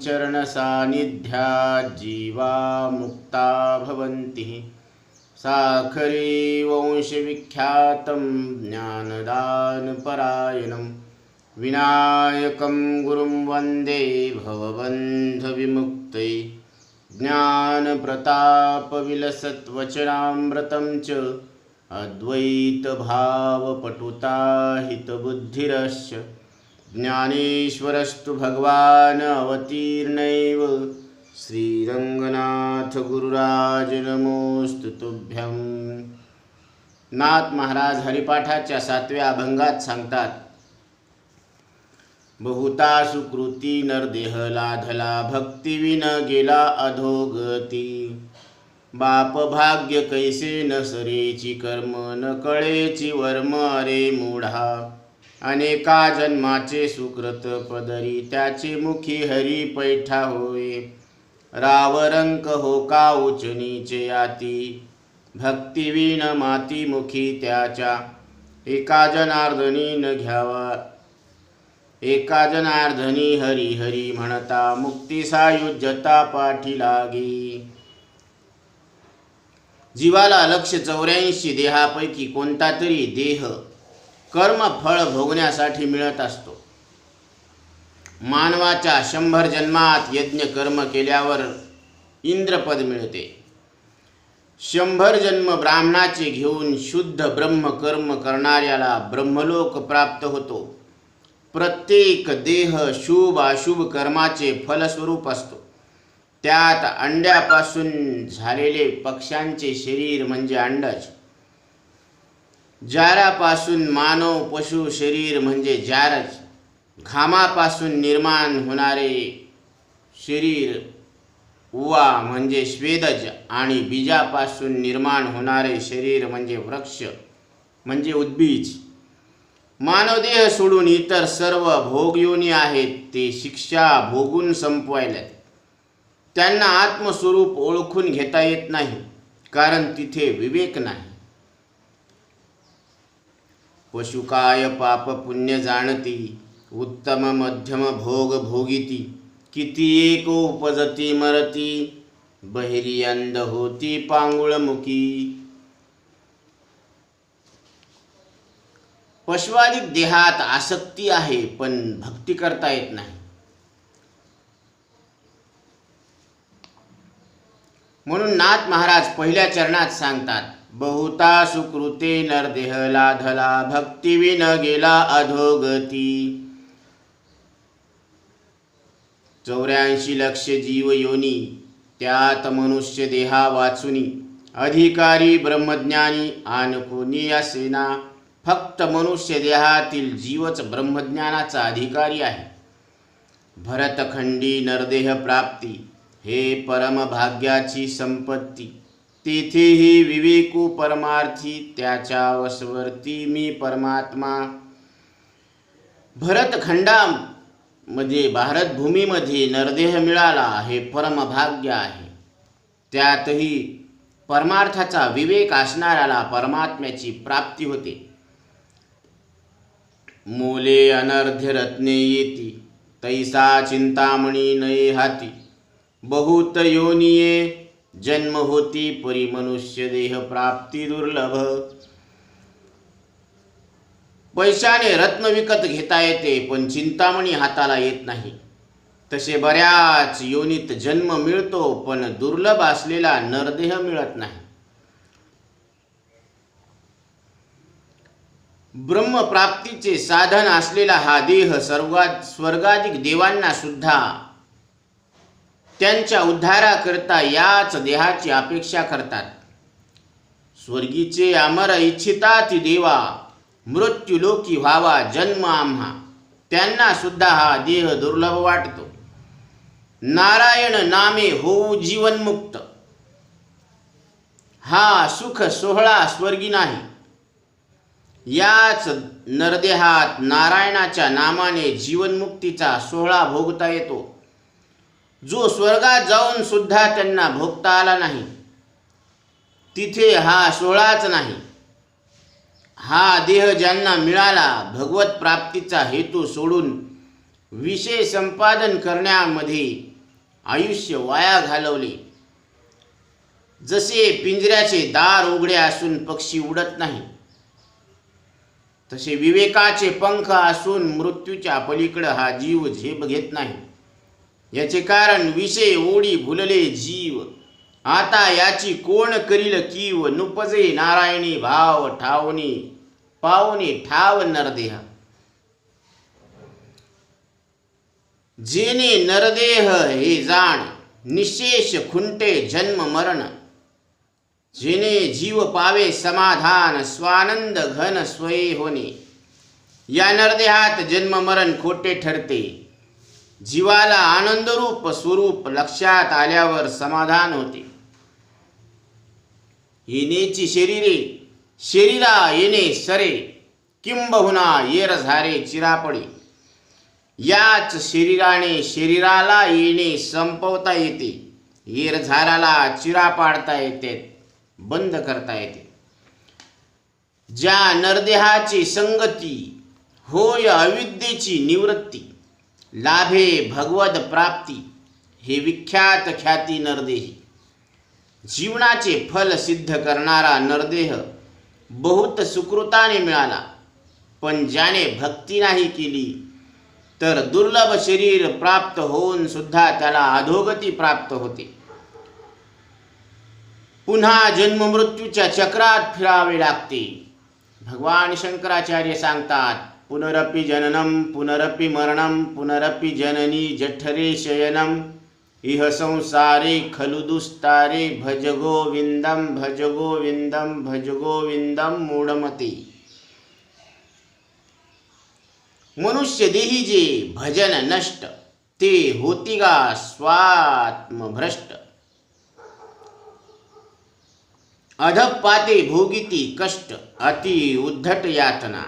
चरण सानिध्यात् जीवा मुक्ता भवन्ति। साखरे वंशविख्यातं ज्ञानदानपरायणं विनायकं गुरुं वन्दे भवबन्धविमुक्तये। ज्ञानप्रतापविलसत्वचनामृतं च अद्वैतभावपटुताहितबुद्धिरस्य ज्ञानेश्वरस्तु भगवान् अवतीर्णैव। श्रीरंगनाथ गुरुराज नमोस्तु तुभ्यं। नाथ महाराज हरिपाठाच्या 7व्या अभंगात सांगतात, बहुता सुकृती नरदेह लाधला भक्ती विन गेला अधोगती। बाप भाग्य कैसे न सरेची कर्म न कळेची वर्म अरे मूढा। अनेका जन्माचे सुकृत पदरी त्याचे मुखी हरी पैठा होय। रावरंक हो का उच नीचे याती भक्ती विन माती मुखी त्याच्या। एका जनार्दनी न घ्यावा एका जनार्दनी हरी हरी म्हणता मुक्ती सायुज्यता पाठी लागी। जीवाला लक्ष 84 देहापैकी कोणता तरी देह कर्म फळ भोगण्यासाठी मिळत असतो। मानवाच्या 100 जन्मात यज्ञ कर्म केल्यावर इंद्रपद मिळते। 100 जन्म ब्राह्मणाचे घेऊन शुद्ध ब्रह्म कर्म करणाऱ्याला ब्रह्मलोक प्राप्त होतो। प्रत्येक देह शुभ अशुभ कर्माचे फलस्वरूप असतो। त्यात अंड्यापासून झालेले पक्ष्यांचे शरीर म्हणजे अंडज, जारापासून मानव पशु शरीर म्हणजे जारज, घामापासून निर्माण होणारे शरीर उवा म्हणजे स्वेदज आणि बीजापासून निर्माण होणारे शरीर म्हणजे वृक्ष म्हणजे उद्बीज। मानवदेह सोडून इतर सर्व भोगयोनी आहेत ते शिक्षा भोगून संपवायला। त्यांना आत्मस्वरूप ओळखून घेता येत नाही, कारण तिथे विवेक नाही। पशुकाय पाप पुण्य जाणती उत्तम मध्यम भोग भोगिती। किती एक उपजती मरती बहिरी अंध होती पांगुळमुखी। पशुवादिक देहात आसक्ती आहे पण भक्ती करता येत नाही। म्हणून नाथ महाराज पहिल्या चरणात सांगतात, बहुता सुकृते नरदेह लाधला भक्ती विन गेला अधोगती। 84 लक्ष जीव योनी त्यात मनुष्य देहा वाचुनी। अधिकारी ब्रह्मज्ञानी आन कोणी असेना। फक्त मनुष्य देहातील जीवच ब्रह्मज्ञानाचा अधिकारी आहे। भरतखंडी नरदेह प्राप्ती हे परम भाग्याची संपत्ती। तेथेही विवेकू परमार्थी त्याच्या वशवर्ती मी परमात्मा। भरतखंडामध्ये भारतभूमीमध्ये नरदेह मिळाला हे परम भाग्य आहे। त्यातही परमार्थाचा विवेक असणाऱ्याला परमात्म्याची प्राप्ती होते। मोले अनर्ध्य रत्ने येती तैसा चिंतामणी नये हाती। बहुत योनिये जन्म होती परी मनुष्य देह प्राप्ती दुर्लभ। पैशाने रत्न विकत घेता येते पण चिंतामणी हाताला येत नाही। तसे बऱ्याच योनीत जन्म मिळतो पण दुर्लभ असलेला नरदेह मिळत नाही। ब्रह्मप्राप्तीचे साधन असलेला हा देह स्वर्गाधिक देवांना सुद्धा त्यांच्या उद्धाराकरता याच देहाची अपेक्षा करतात। स्वर्गीचे अमर इच्छितात देवा मृत्यूलोकी व्हावा जन्म आम्हा। त्यांना सुद्धा हा देह दुर्लभ वाटतो। नारायण नामे होऊ जीवनमुक्त हा सुख सोहळा स्वर्गी नाही। याच नरदेहात नारायणाच्या नामाने जीवनमुक्तीचा सोहळा भोगता येतो, जो स्वर्गात जाऊन सुद्धा त्यांना भोगता आला नाही। तिथे हा सोहळाच नाही। हा देह ज्यांना मिळाला भगवत प्राप्तीचा हेतू सोडून विषय संपादन करण्यामध्ये आयुष्य वाया घालवले. जसे पिंजऱ्याचे दार उघडे असून पक्षी उडत नाही, तसे विवेकाचे पंख असून मृत्यूच्या पलीकडे हा जीव झेप घेत नाही. याचे कारण विषय ओढी भुलले जीव. आता याची कोण करील कीव. नुपजे नारायणी भाव ठावनी पावनी ठाव नरदेह. जेने नरदेह हे जाण निशेष खुंटे जन्म मरण. जेने जीव पावे समाधान स्वानंद घन स्वये होणे. या नरदेहात जन्म मरण खोटे ठरते. जीवाला आनंदरूप स्वरूप लक्षात आल्यावर समाधान होते. येण्याची शरीरे शरीरा येणे सरे. किंबहुना येर झारे चिरापडी. याच शरीराने शरीराला येणे संपवता येते. येर झाराला चिरा पाडता येते, बंद करता येते. ज्या नरदेहाची संगती होय अविद्येची निवृत्ती. लाभे भगवद प्राप्ती हे विख्यात ख्याती नरदेही. जीवनाचे फल सिद्ध करणारा नरदेह बहुत सुकृताने मिळाला. पण ज्याने भक्ती नाही केली तर दुर्लभ शरीर प्राप्त होऊन सुद्धा त्याला अधोगती प्राप्त होते. पुन्हा जन्ममृत्यूच्या चक्रात फिरावे लागते. भगवान शंकराचार्य सांगतात, पुनरपि जननम पुनरपि मरणम पुनरपि जननी जठरे शयनम इह संसारे खलु दुस्तारे भज गोविंदम भज गोविंदम भज गोविंदम मूढमते. मनुष्य देही जे भजन नष्ट ते होतिगा स्वात्मभ्रष्ट. अधपाते भोगिती कष्ट अति उद्धट यातना.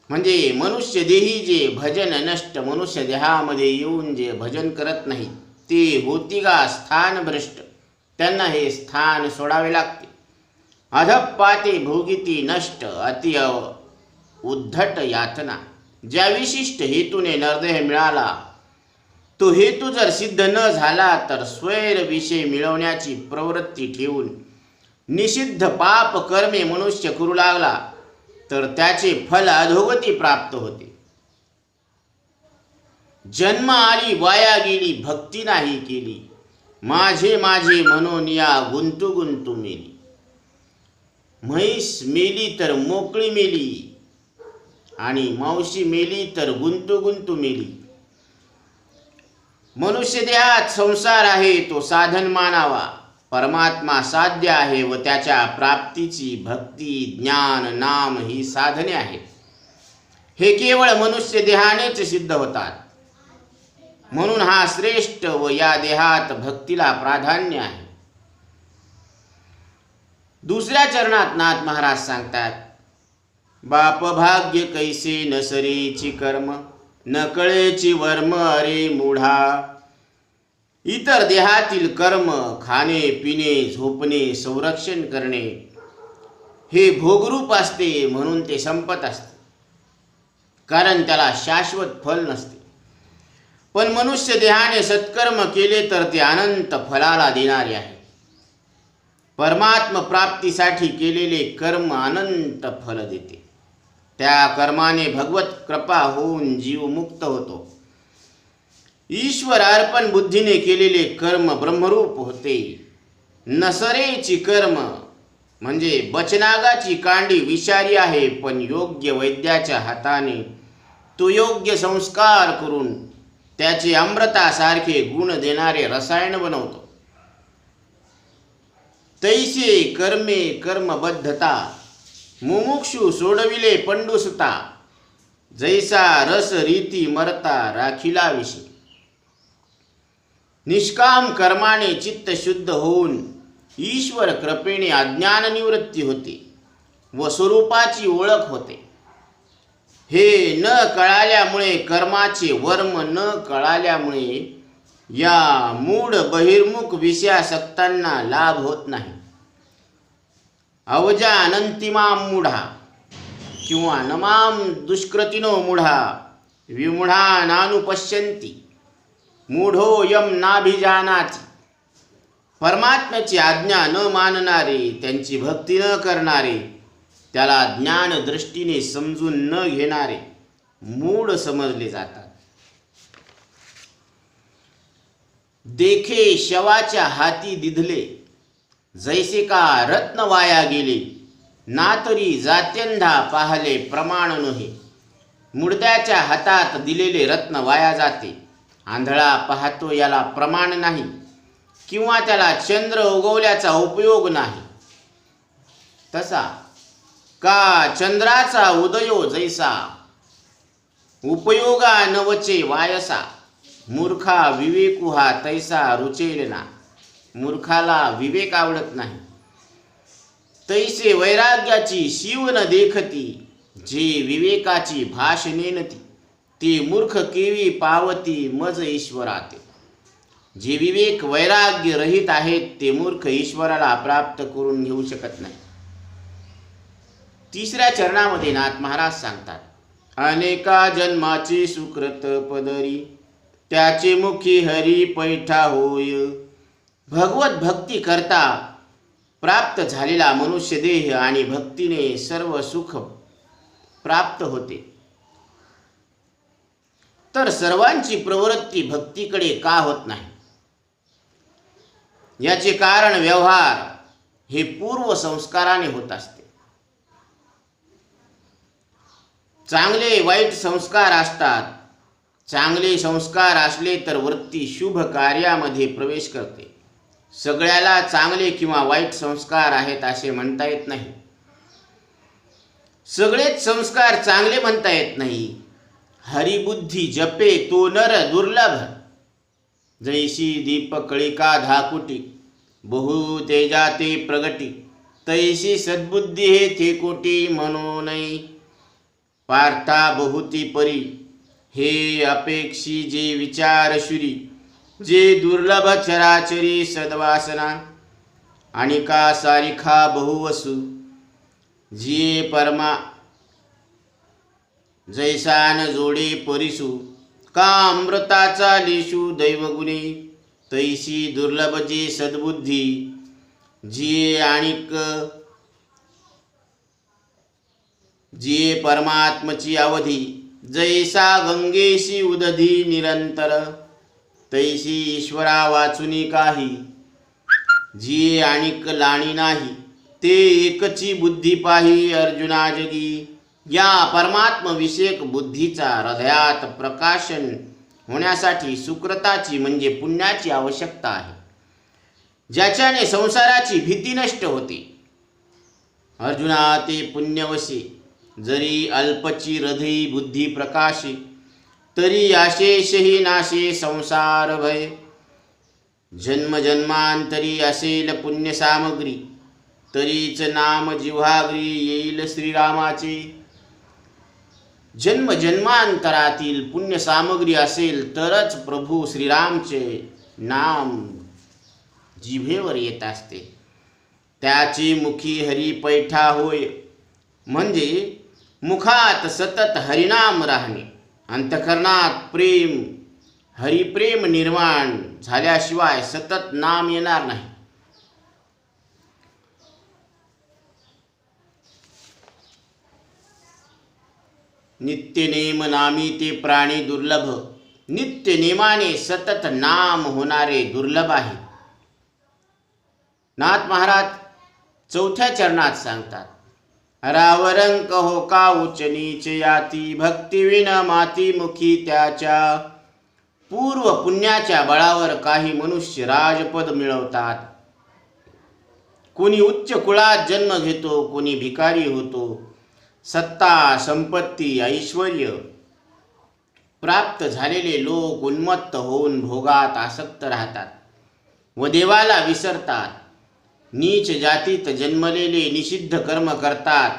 म्हणजे मनुष्य देही जे भजन नष्ट मनुष्य देहामध्ये येऊन जे भजन करत नाही ते होतिगा स्थान भ्रष्ट. त्यांना हे स्थान सोडावे लागते. अधपाते भोगिती नष्ट अति उद्धट यातना. ज्या विशिष्ट हेतूने नरदेह मिळाला तो हेतू जर सिद्ध न झाला तर स्वैर विषय मिळवण्याची प्रवृत्ती ठेवून निषिद्ध पाप कर्मे मनुष्य करू लागला तर त्याचे फल अधोगती प्राप्त होते. जन्म आली वाया गेली भक्ती नाही केली. माझे माझे मनोनिया गुंतू गुंतू मेली. म्हैस मेली तर मोकळी मेली आणि मावशी मेली तर गुंतू गुंतू मेली. मनुष्य देहात संसार आहे तो साधन मानावा. परमात्मा साध्य आहे व त्याच्या प्राप्तीची भक्ती ज्ञान नाम ही साधने आहेत. हे केवळ मनुष्य देहानेच सिद्ध होतात. म्हणून हा श्रेष्ठ व या देहात भक्तीला प्राधान्य आहे. दुसऱ्या चरणात नाथ महाराज सांगतात, बाप भाग्य कैसे नसरेची कर्म न कळेची वर्म अरे मूढा. इतर देहातील कर्म खाणे पिणे झोपणे संरक्षण करणे हे भोगरूप असते म्हणून ते संपत असते, कारण त्याला शाश्वत फल नसते. पण मनुष्य देहाने सत्कर्म केले तर ते अनंत फलाला देणारे आहे. परमात्म प्राप्तीसाठी केलेले कर्म अनंत फल देते. त्या कर्माने भगवत कृपा होऊन जीव मुक्त होतो. ईश्वर अर्पण बुद्धीने केलेले कर्म ब्रह्मरूप होते. नसरेची कर्म म्हणजे बचनागाची कांडी विषारी आहे, पण योग्य वैद्याच्या हाताने तो योग्य संस्कार करून त्याचे अमृतासारखे गुण देणारे रसायन बनवतो. तैसे कर्मे कर्मबद्धता मुमुक्षु सोडविले पंडुसुता. जैसा रस रीती मरता राखिला विषय. निष्काम कर्माने चित्त शुद्ध होऊन ईश्वर कृपेने अज्ञान निवृत्ती होते व स्वरूपाची ओळख होते. हे न कळाल्यामुळे कर्माचे वर्म न कळाल्यामुळे या मूढ बहिर्मुख विषयासक्तांना लाभ होत नाही. अवजा अनंतिमाम मूढा किंवा नमाम दुष्कृतिनो मूढा विमूढा नानुपश्यन्ति. मूढोऽयं नाभिजानाति. परमात्म्याची आज्ञा न मानणारे, त्यांची भक्ती न करणारे, त्याला ज्ञान दृष्टीने समजून न घेणारे मूढ समजले जातात. देखे शवाच्या हाती दिधले, जैसे का रत्न वाया गेले. ना तरी जात्यंधा पाहले प्रमाण नव्हे. मुडद्याच्या हातात दिलेले रत्न वाया जाते. आंधळा पाहतो याला प्रमाण नाही, किंवा त्याला चंद्र उगवल्याचा उपयोग नाही. तसा का चंद्राचा उदयो जैसा, उपयोगा नवचे वायसा. मूर्खा विवेकू हा तैसा रुचेल ना. मूर्खाला विवेक आवडत नाही. तैसे वैराग्याची शिव न देखती, जे विवेकाची भाष नेनती. ते मूर्ख केवी पावती मज ईश्वराते. जे विवेक वैराग्य रहित आहेत ते मूर्ख ईश्वराला प्राप्त करून घेऊ शकत नाही. तिसऱ्या चरणामध्ये नाथ महाराज सांगतात, अनेका जन्माची सुकृत पदरी, त्याचे मुखी हरी पैठा होय. भगवत भक्ती करता प्राप्त झालेला मनुष्य देह आणि भक्तीने सर्व सुख प्राप्त होते. तर सर्वांची प्रवृत्ती भक्तीकडे का होत नाही? याचे कारण व्यवहार हे पूर्व संस्काराने होत असते. चांगले वाईट संस्कार असतात. चांगले संस्कार असले तर वृत्ती शुभ कार्यामध्ये प्रवेश करते. सगळ्याला चांगले किंवा वाईट संस्कार आहेत असे म्हणता येत नाही. सगळेच संस्कार चांगले म्हणता येत नाही. हरिबुद्धी जपे तो नर दुर्लभ, जैसी दीपकळिका धाकुटी, बहु तेजाते प्रगटी. तैसी सद्बुद्धी हे थे कोटी म्हणून पार्था बहुती परी. हे अपेक्षी जे विचार शुरी, जे दुर्लभ चराचरी सद्वासना. अनिका सारिखा बहुवसु, जिये परमा जैसान जोडे परिसु. का अमृताचा लेशु दैवगुणे, तैसी दुर्लभ जे सद्बुद्धी. जिये आणिक जिये परमात्मची अवधी. जैसा गंगेशी उदधी निरंतर, तैसी ईश्वरा वाचुनी काही. जिये आणिक लाणी नाही, ते एकची बुद्धी पाही अर्जुना जगी. या परमात्म विषयक बुद्धीचा हृदयात प्रकाशन होण्यासाठी सुकृताची म्हणजे पुण्याची आवश्यकता आहे, ज्याच्याने संसाराची भीती नष्ट होते. अर्जुना ते पुण्यवशी, जरी अल्पची हृदयी बुद्धी प्रकाशी. तरी आशेषही नाशे संसार भय. जन्म जन्मांतरी असेल पुण्य सामग्री, तरीच नाम जिव्हाग्री येईल श्रीरामाचे. जन्म जन्मांतरातील पुण्य सामग्री असेल तरच प्रभू श्रीरामचे नाम जिभेवर येत असते. त्याची मुखी हरी पैठा होय, म्हणजे मुखात सतत हरिनाम राहणे. अंतःकरणात प्रेम हरिप्रेम निर्माण झाल्याशिवाय सतत नाम येणार नाही. नित्य नेम नामी ते प्राणी दुर्लभ. नित्य नेमाने सतत नाम होणारे दुर्लभ आहे. नाथ महाराज चौथ्या चरणात सांगतात, रावरंक हो का उच्च नीच याती. भक्ती विन माती मुखी त्याच्या. पूर्व पुण्याच्या बळावर काही मनुष्य राजपद मिळवतात. कोणी उच्च कुळात जन्म घेतो, कोणी भिकारी होतो. सत्ता संपत्ती ऐश्वर्य प्राप्त झालेले लोक उन्मत्त होऊन भोगात आसक्त राहतात व देवाला विसरतात. नीच जातीत जन्मलेले निषिद्ध कर्म करतात.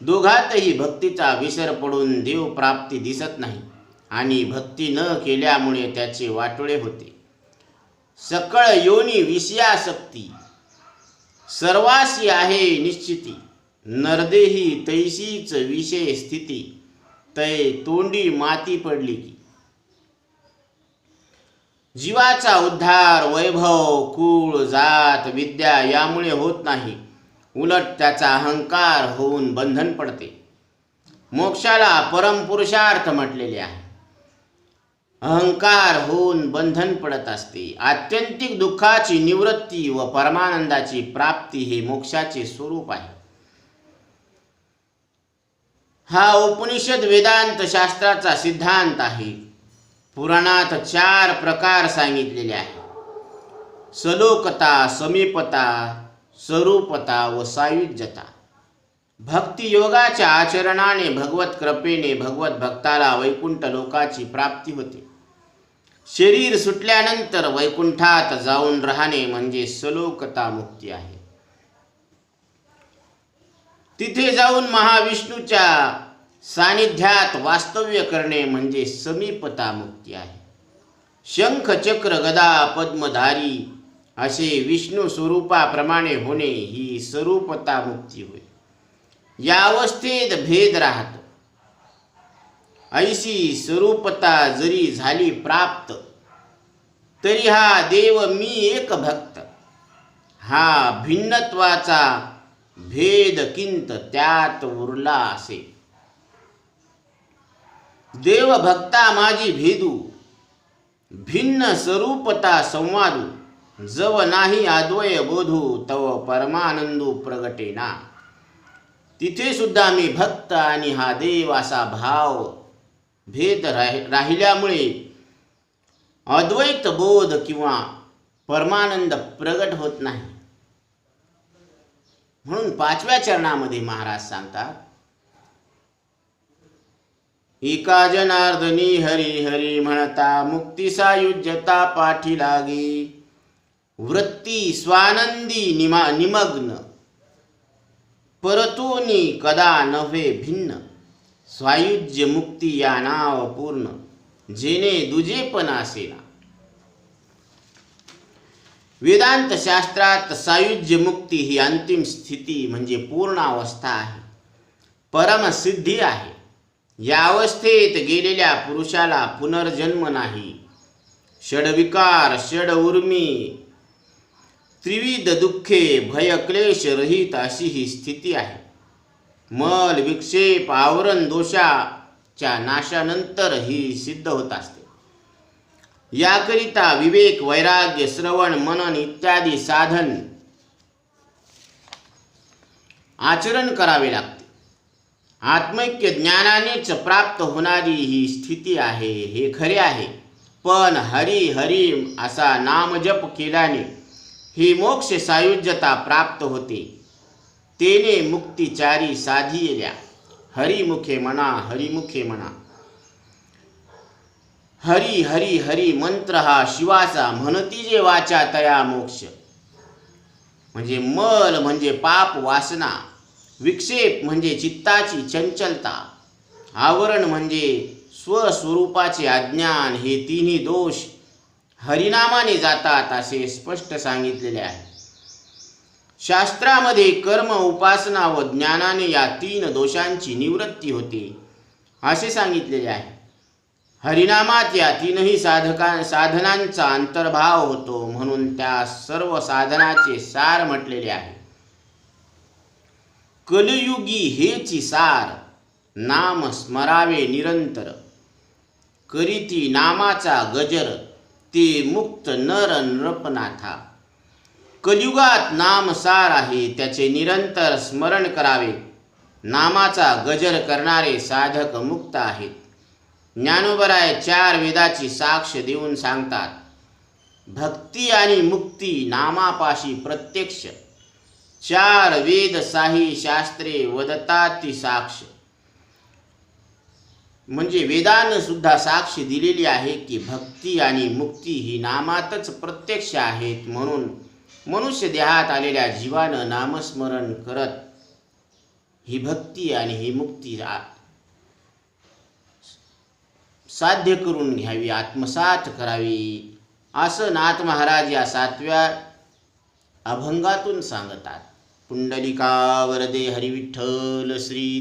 दोघातही भक्तीचा विसर पडून देव प्राप्ती दिसत नाही आणि भक्ती न केल्यामुळे त्याचे वाटोळे होते. सकळ योनी विषयासक्ती, सर्वासी आहे निश्चिती. नरदेही तैसीच विषय स्थिती, तै तोंडी माती पडली की. जीवाचा उद्धार वैभव कुळ जात विद्या यामुळे होत नाही, उलट त्याचा अहंकार होऊन बंधन पडते. मोक्षाला परमपुरुषार्थ म्हटलेले आहे. अहंकार होऊन बंधन पडत असते. आत्यंतिक दुःखाची निवृत्ती व परमानंदाची प्राप्ती हे मोक्षाचे स्वरूप आहे. हा उपनिषद वेदांत शास्त्राचा सिद्धांत आहे. पुराणात 4 प्रकार सांगितलेले आहेत: सलोकता, समीपता, स्वरूपता व सायुज्यता. भक्ती योगाच्या आचरणाने भगवत कृपेने भगवत भक्ताला वैकुंठ लोकाची प्राप्ती होते. शरीर सुटल्यानंतर वैकुंठात जाऊन राहणे म्हणजे सलोकता मुक्ती आहे. तिथे जाऊन महाविष्णूच्या सानिध्यात वास्तव्य करणे म्हणजे समीपता मुक्ती आहे. शंख चक्र गदा पद्मधारी असे विष्णू स्वरूपाप्रमाणे होणे ही स्वरूपता मुक्ती होय. या अवस्थेत भेद राहतो. ऐशी स्वरूपता जरी झाली प्राप्त तरी हा देव मी एक भक्त हा भिन्नत्वाचा भेद किंत त्यात उरला असे. देव भक्ता माझी भेदू भिन्न स्वरूपता संवादू जव नाही अद्वय बोधू तव परमानंदू प्रगटेना. तिथे सुद्धा मी भक्त आणि हा देव असा भाव भेद राहिल्यामुळे अद्वैत बोध किंवा परमानंद प्रगट होत नाही. म्हणून 5व्या चरणामध्ये महाराज सांगतात, एका जनार्दनी हरी हरी म्हणता मुक्ती सायुज्यता पाठी लागे. वृत्ती स्वानंदी निमग्न परतूनी कदा नव्हे भिन्न. सायुज्य मुक्ती या नाव पूर्ण जेणे दुजेपण असेना. वेदांत शास्त्रात सायुज्य मुक्ती ही अंतिम स्थिती म्हणजे पूर्ण अवस्था आहे, परमसिद्धी आहे. या अवस्थेत गेलेल्या पुरुषाला पुनर्जन्म नाही. षडविकार षड उर्मी त्रिविध दुःखे भय क्लेश रहित अशी ही स्थिती आहे. मल विक्षेप आवरण दोषाच्या नाशानंतर ही सिद्ध होत असते. याकरिता विवेक वैराग्य श्रवण मनन इत्यादी साधन आचरण करावे लागते. आत्मैक्य ज्ञानानेच प्राप्त होणारी ही स्थिती आहे हे खरे आहे. पण हरी हरी असा नामजप केल्याने ही मोक्ष सायुज्यता प्राप्त होते. तेने मुक्तिचारी साधियल्या. हरिमुखे म्हणा हरिमुखे म्हणा. हरी हरी हरी मंत्र हा शिवाचा म्हणती जे वाचा तया मोक्ष. म्हणजे मल म्हणजे पाप वासना, विक्षेप म्हणजे चित्ताची चंचलता, आवरण म्हणजे स्वस्वरूपाचे अज्ञान, हे तिन्ही दोष हरिनामाने जातात असे स्पष्ट सांगितलेले आहे. शास्त्रामध्ये कर्म उपासना व ज्ञानाने या 3 दोषांची निवृत्ती होते असे सांगितलेले आहे. हरिनामात या 3ही साधनांचा अंतर्भाव होतो म्हणून त्या सर्व साधनाचे सार म्हटलेले आहे. कलियुगी हेची सार नाम स्मरावे निरंतर. करीती नामाचा गजर ते मुक्त नर नृपनाथा. कलियुगात नाम सार आहे, त्याचे निरंतर स्मरण करावे. नामाचा गजर करणारे साधक मुक्त आहेत. ज्ञानोबराय 4 वेदाची साक्ष देऊन सांगतात, भक्ती आणि मुक्ती नामापाशी प्रत्यक्ष. 4 वेद साही शास्त्रे वदताती साक्ष. म्हणजे वेदानं सुद्धा साक्ष दिलेली आहे की भक्ती आणि मुक्ती ही नामातच प्रत्यक्ष आहेत. म्हणून मनुष्य देहात आलेल्या जीवानं नामस्मरण करत ही भक्ती आणि ही मुक्ती साध्य करून घ्यावी, आत्मसात करावी, असं नाथ महाराज या 7व्या अभंगातून सांगतात. पुंडलिका वरदे हरिविठ्ठल श्री